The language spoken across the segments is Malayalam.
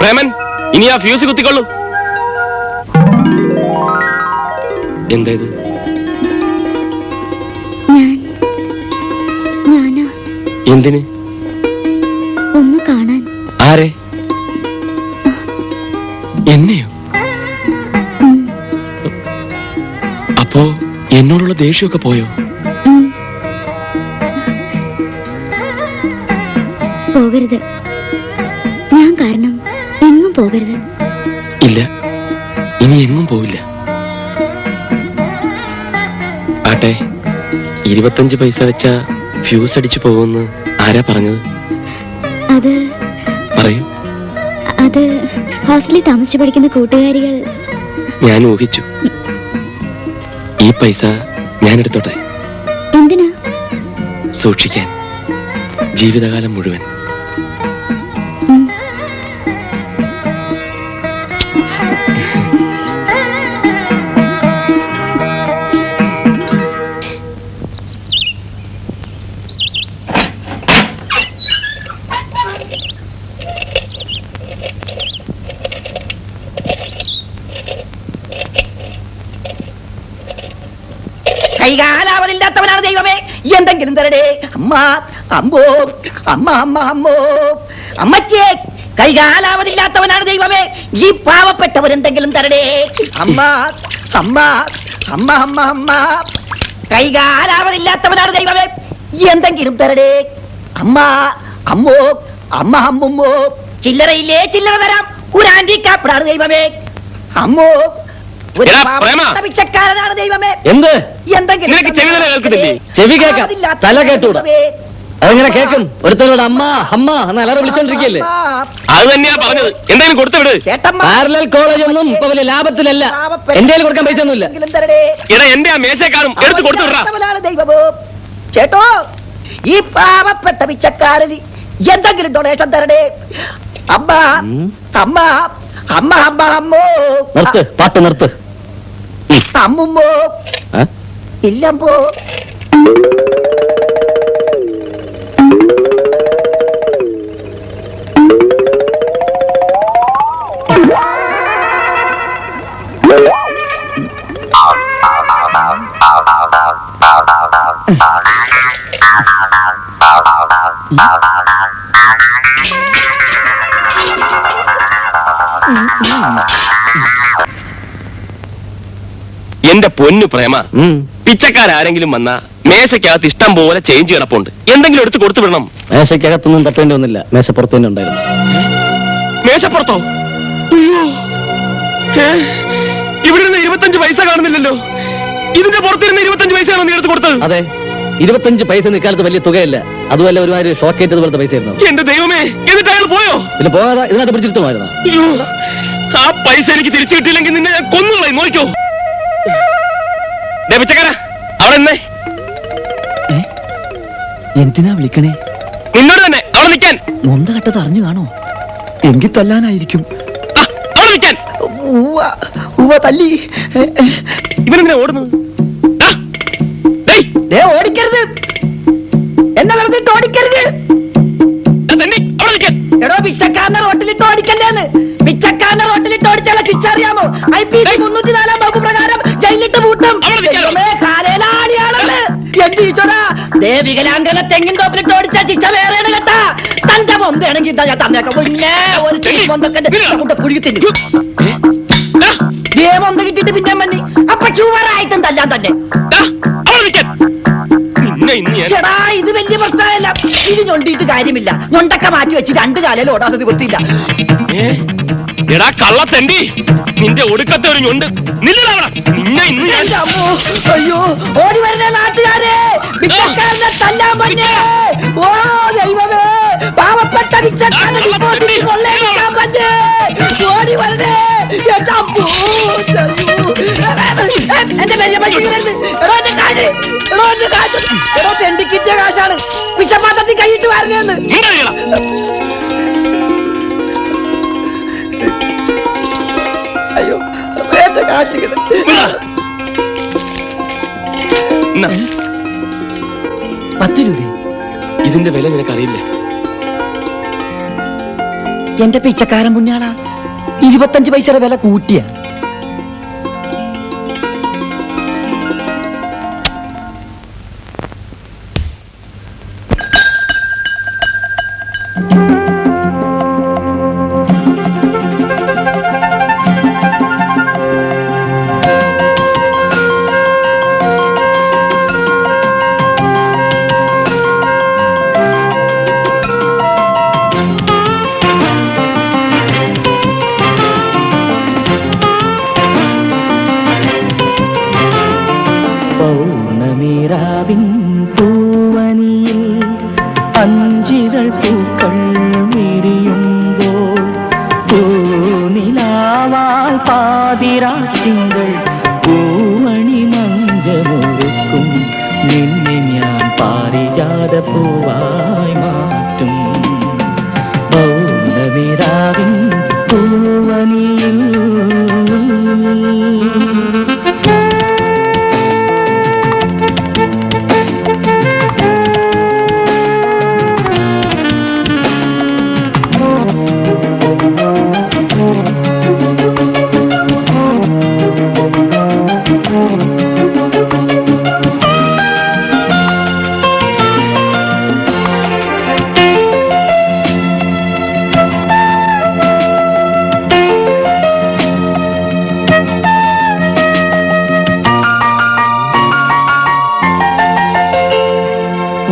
പ്രേമൻ, ഇനി ആ ഫ്യൂസ് കുത്തിക്കൊള്ളൂ. എന്തായത്? എന്തിന്? ഒന്ന് കാണാൻ. ആരെ? എന്നെയോ? അപ്പോ എന്നോടുള്ള ദേഷ്യമൊക്കെ പോയോ? പോകരുത്, ഞാൻ കാരണം എങ്ങും പോകരുത്. ഇല്ല, ഇനി എങ്ങും പോവില്ല. ആട്ടെ, 25 പൈസ വെച്ച ഫ്യൂസ് അടിച്ചു പോകുമെന്ന് ആരാ പറഞ്ഞത്? അത് പറയൂ. അത് ഹോസ്റ്റലിൽ താമസിച്ചു പഠിക്കുന്ന കൂട്ടുകാരികൾ. ഞാൻ ഊഹിച്ചു. ഈ പൈസ ഞാൻ എടുത്തോട്ടെ? എന്തിനാ? സൂക്ഷിക്കാൻ, ജീവിതകാലം മുഴുവൻ. കൈകാലാവതില്ലാത്തവനാണ് ദൈവമേ, എന്തെങ്കിലും തരടേ. അമ്മ അമ്മോ, അമ്മ അമ്മ അമ്മോ, അമ്മച്ചേ, കൈകാലാവതില്ലാത്തവനാണ് ദൈവമേ, ഈ പാവപ്പെട്ടവരെന്തെങ്കിലും തരടേ. അമ്മ അമ്മ അമ്മ അമ്മ അമ്മ, കൈകാലാവതില്ലാത്തവനാണ് ദൈവമേ, എന്തെങ്കിലും തരടേ. അമ്മ അമ്മോ, അമ്മ അമ്മുമ്മോ, ചില്ലറയില്ലേ, ചില്ലറ തരാം. ഒരു ആന്റിക്കാപ്പിടാണ് ദൈവമേ. അമ്മോ, പിച്ചക്കാരനാണ് ദൈവമേ. എന്ത്? എന്തെങ്കിലും ചെവി കേൾക്കാം, തല കേട്ടൂടാ. അതെങ്ങനെ കേൾക്കും? ഒരുത്തനോട് അമ്മ അമ്മ എന്ന് അലറി വിളിച്ചോണ്ടിരിക്കല്ലേ? അത് തന്നെയാ പറഞ്ഞത്. എന്തെങ്കിലും കൊടുത്തു വിട്. പാരലൽ കോളേജ് ഒന്നും ഇപ്പൊ വലിയ ലാഭത്തിലല്ല. എന്റെ കൊടുക്കാൻ പൈസ ഒന്നുമില്ല. എന്റെ ആ മേശക്കാരും എടുത്ത് കൊടുത്തു വിടാ. ദൈവമോ ചേട്ടോ, ഈ പാവപ്പെട്ട പിച്ചക്കാരന് എന്തെങ്കിലും ഡൊണേഷൻ തരടേ. അമ്മ അമ്മ അമ്മ അമ്മ അമ്മോ. നിർത്ത്, പാട്ട് നിർത്ത്. അമ്മുമ്മോ, ഇല്ലമ്പോ. എന്റെ പൊന്നു പ്രേമ, പിച്ചക്കാരെങ്കിലും വന്നാ മേശക്കകത്ത് ഇഷ്ടം പോലെ ചേഞ്ച് കിടപ്പുണ്ട്. എന്തെങ്കിലും എടുത്ത് കൊടുത്തു വിടണം. മേശക്കകത്തൊന്നും തട്ടേണ്ടി വന്നില്ല, മേശപ്പുറത്ത് തന്നെ ഉണ്ടായിരുന്നു. മേശപ്പുറത്തോ? അയ്യോ, ഇവിടെ നിന്ന് 25 പൈസ കാണുന്നില്ലല്ലോ. ഇതിന്റെ പുറത്തിരുന്ന് 25 പൈസയാണോ നീ എടുത്ത് കൊടുത്തത്? അതെ, 25 പൈസ ഇക്കാലത്ത് വലിയ തുകയല്ല. അതുമല്ല ഒരുമാതിരി ഷോക്കേറ്റത് പോലത്തെ പൈസ ആയിരുന്നു. എന്റെ ദൈവമേ, എന്നിട്ട് അയാൾ പോയോ? പിന്നെ പോകാതെ ഇതിനകത്ത് പിടിച്ചിരുത്തുമായിരുന്നു. അയ്യോ, ആ പൈസ എനിക്ക് തിരിച്ചു കിട്ടിയില്ലെങ്കിൽ നിന്നെ ഞാൻ കൊന്നുകളയും. നോക്കിക്കോ. പിച്ചക്കാരാ, അവിടെ നിന്നേ. എന്തിനാ വിളിക്കണേ? നിന്നോട് തന്നെ അവിടെ നിൽക്കാൻ. മൊന്ത കട്ടത് അറിഞ്ഞു കാണോ? എങ്കിൽ തല്ലാനായിരിക്കും. അവിടെ നിൽക്കാൻ. തല്ലി. ഇവനെന്തിനാ ഓടുന്നത്? ഓടിക്കരുത്, എന്നെ വെറുതെ ഓടിക്കരുത്. എടോ, പിച്ചക്കാരനെ റോട്ടിലിട്ട് ഓടിക്കല്ലേന്ന്. പിച്ചക്കാരനെ റോട്ടിലിട്ട് ഓടിച്ചാൽ ശിക്ഷ അറിയാമോ? IPC 304 വകുപ്പ് പ്രകാരം ജയിലിട്ട് പൂട്ടും. കാലയിലാളിയാണെന്ന് എന്റെ ഈശ്വരാ. വികലാംഗനെ തെങ്ങിൻ തോപ്പിലിട്ട് ഓടിച്ച ശിക്ഷ വേറെയാണ് കേട്ടാ. തന്റെ മൊന്തയാണെങ്കിൽ ഞാൻ തന്നേക്കാം. പിന്നെ ഒരു മൊന്തൊക്കെ പുഴുകി തിന്നു. മൊന്ത കിട്ടിട്ട് പിന്നെ മന്നി അപ്പൊ ചുവറായിട്ടും തല്ലാൻ തന്നെ. ചേടാ, ഇത് വലിയ പ്രശ്നമല്ല. ഇത് ഞൊണ്ടിയിട്ട് കാര്യമില്ല. ഞൊണ്ടൊക്കെ മാറ്റി വെച്ച് 2 കാലയിൽ ഓടാതെ നിവൃത്തിയില്ല. എടാ കള്ളത്തെണ്ടി, നിന്റെ ഒടുക്കത്തെ ഒരു ഞൊണ്ട്. അയ്യോ, ഓടി വരുന്ന നാട്ടുകാരെ, പിച്ചക്കാരനെ തല്ലാൻ പറ്റേ. ഓ ദൈവമേ, പാവപ്പെട്ട പിച്ചക്കാരനെ കൊള്ളേക്കാൻ പറ്റേ. ഓടി വരണേ. എന്റെ വലിയ പറ്റിക്കരുത്. എടോ, എന്റെ കാശ്, എടോ, എന്റെ കാശ്, എടോ, തെണ്ടിക്കിറ്റ കാശാണ്. പിച്ചപ്പാത്രത്തിൽ കൈയിട്ട് വരണേന്ന്. അയ്യോ, എന്റെ കാശ്. 10 രൂപ. ഇതിന്റെ വില നിനക്കറിയില്ല. എന്റെ പിച്ചക്കാരൻ പുണ്യാളാ 25 പൈസയുടെ വില കൂട്ടിയ. പൗർണമിരാവിൻ പൂവനിയിൽ അഞ്ചിതൾ പൂക്കൾ വിരിയുമ്പോൾ പൂനിലാവാൽ പാതിരാത്തിങ്കൾ പൂവണി മഞ്ചമൊരുക്കും നിന്നെ ഞാൻ പാരിജാത പൂവായി മാറ്റും. പൗർണമിരാവിൻ പൂവനിയിൽ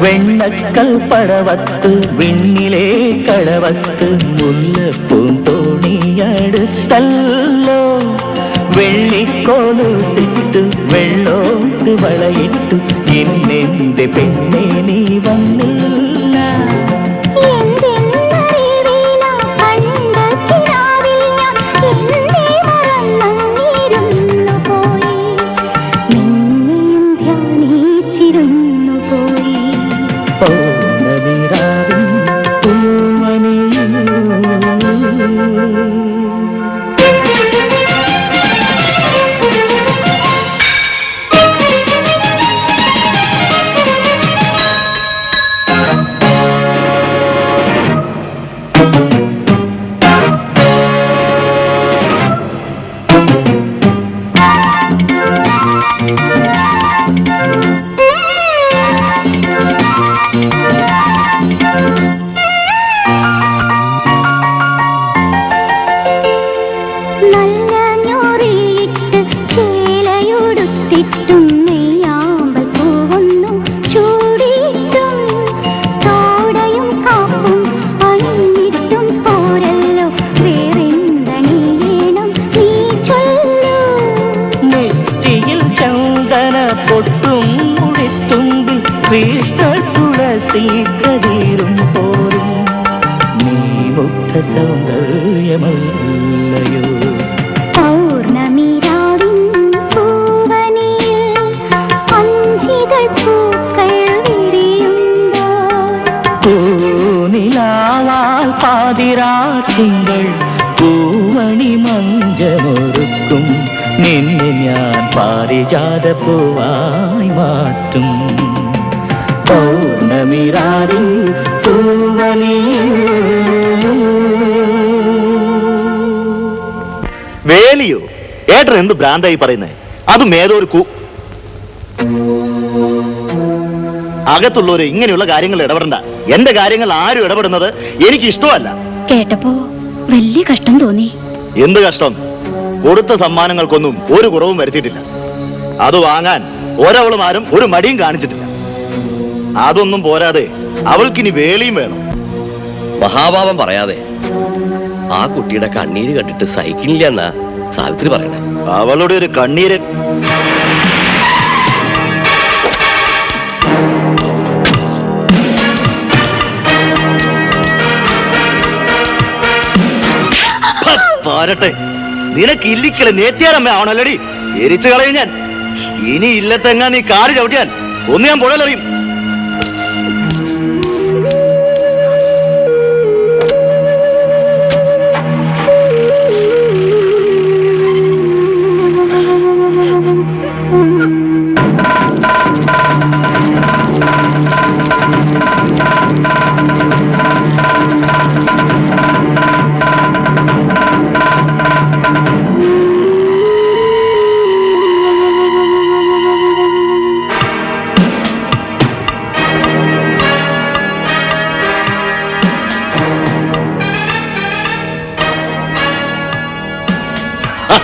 വെണ്ണക്കൽ പടവത്ത് വിണ്ണിലെ കടവത്ത് മുല്ലപ്പൂന്തോണിയടുത്തല്ലോ വെള്ളിക്കോലുസിട്ട് വെള്ളോട്ട് വളയിട്ടു എന്നെന്റെ പെണ്ണെ നീ വന്നില്ല. പൗർണമിരാവിൻ പൂവനിയിൽ പൊട്ടും മുടിത്തുണ്ട് കൃഷ്ണ തുളസി കതിരും പോരും നീ മുഗ്ധ സൗന്ദര്യമല്ലയോ. പൗർണമിരാവിൻ പൂവനിയിൽ അഞ്ചിതൾ പൂക്കൾ വിരിയുമ്പോൾ പൂനിലാവാൽ പാതിരാത്തിങ്കൾ പൂവണി മഞ്ചമൊരുക്കും നിന്നെ ഞാൻ പാരിജാത പൂവായി മാറ്റും. പൗർണമിരാവിൻ പൂവനിയിൽ വേലിയോ? ഏട്ടൻ എന്ത് ഭ്രാന്തായി പറയുന്നേ? അതും ഏതോ ഒരു അകത്തുള്ളവര് ഇങ്ങനെയുള്ള കാര്യങ്ങൾ ഇടപെടണ്ട. എന്റെ കാര്യങ്ങൾ ആരും ഇടപെടുന്നത് എനിക്ക് ഇഷ്ടമല്ല. കേട്ടപ്പോ വലിയ കഷ്ടം തോന്നി. എന്ത് കഷ്ടം? കൊടുത്ത സമ്മാനങ്ങൾക്കൊന്നും ഒരു കുറവും വരുത്തിയിട്ടില്ല. അത് വാങ്ങാൻ ഒരവളുമാരും ഒരു മടിയും കാണിച്ചിട്ടില്ല. അതൊന്നും പോരാതെ അവൾക്കിനി വേലിയും വേണം. മഹാഭാവം പറയാതെ ആ കുട്ടിയുടെ കണ്ണീര് കണ്ടിട്ട് സഹിക്കില്ല എന്നാ സാവിത്രി പറയണേ. അവളുടെ ഒരു കണ്ണീര് പാരട്ടെ. നിനക്ക് ഇല്ലിക്കല് നേത്തിയാലമ്മ ആവണല്ലടി. എരിച്ചു കളയും ഞാൻ. ഇനി ഇല്ലത്തെങ്ങാ നീ കാറ് ചവിട്ടിയാൽ ഒന്ന് ഞാൻ പുഴലറിയും.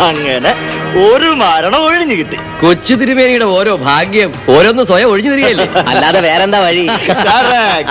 അങ്ങനെ ഒരു മരണം ഒഴിഞ്ഞു കിട്ടി. കൊച്ചു തിരുമേനിയുടെ ഓരോ ഭാഗ്യം ഓരോന്ന് സ്വയം ഒഴിഞ്ഞു തരികയല്ലേ, അല്ലാതെ വേറെന്താ വഴി? Correct.